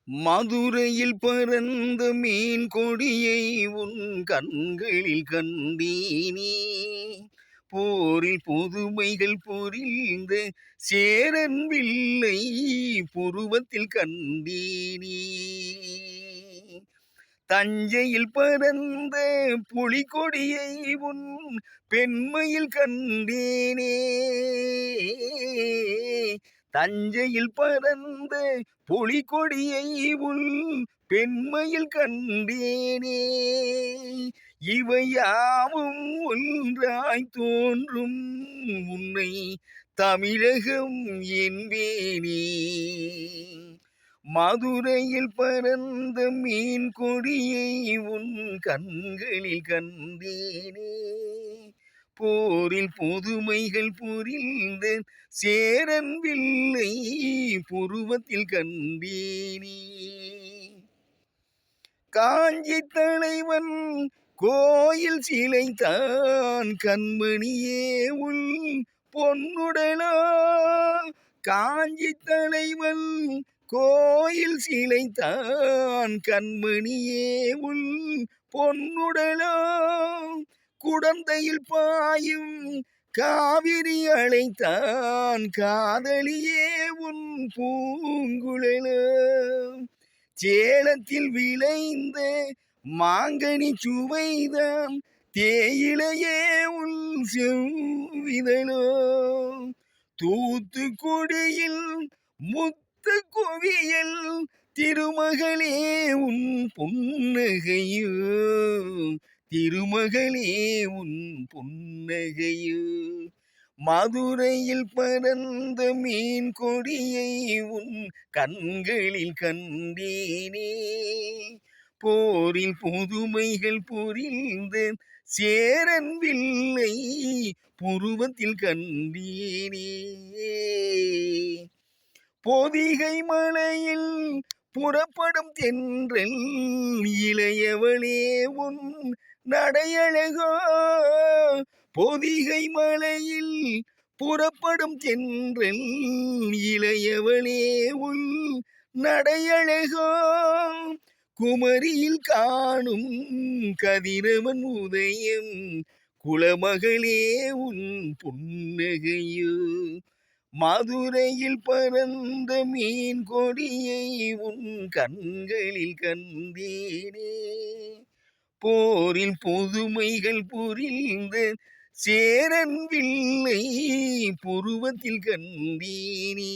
மதுரையில் பறந்த மீன் கொடியை உன் கண்களில் கண்டீனே. போரில் புதுமைகள் புரிந்த சேரன் வில்லை புருவத்தில் கண்டீனே. தஞ்சையில் பறந்த புலிகொடியை உன் பெண்மையில் கண்டேனே. தஞ்சையில் பறந்த புலிகொடியை உன் பெண்மையில் கண்டேனே. இவை யாவும் ஒன்றாய் தோன்றும் உன்னை தமிழகம் என்பேனே. மதுரையில் பறந்த மீன் கொடியை உன் கண்களில் கண்டேனே. போரில் புதுமைகள் புரிந்த சேரன் வில்லை புருவத்தில் கண்டேனே. காஞ்சி தலைவன் கோயில் சிலைத்தான் கண்மணியே உள் பொன்னுடலா. காஞ்சி தலைவன் கோயில் சிலைத்தான் கண்மணியே உள் பொன்னுடலா. குடந்தையில் பாயும் காவிரி அழைத்தான் காதலியே உன் பூங்குழலாம். சேலத்தில் விளைந்த மாங்கனி சுவைதான் தேயிலையே உன் செவ்விதழோ. தூத்துக்குடியில் முத்து குவியல் திருமகளே உன் புன்னகையோ. திருமகளே உன் புன்னகையோ. மதுரையில் பறந்த மீன் கொடியை உன் கண்களில் கண்டேனே. போரில் புதுமைகள் புரிந்த சேரன் வில்லை புருவத்தில் கண்டேனே. பொதிகை மலையில் புறப்படும் தென்றல் இளையவளே உன் நடையழகோ. பொதிகை மலையில் புறப்படும் தென்றல் இளையவளே உன் நடையழகோ. குமரியில் காணும் கதிரவன் உதயம் குலமகளே உன் புன்னகையோ. மதுரையில் பறந்த மீன் கொடியை உன் கண்களில் கண்டேனே. போரில் புதுமைகள் புரிந்த சேரன் வில்லை புருவத்தில் கண்டேனே.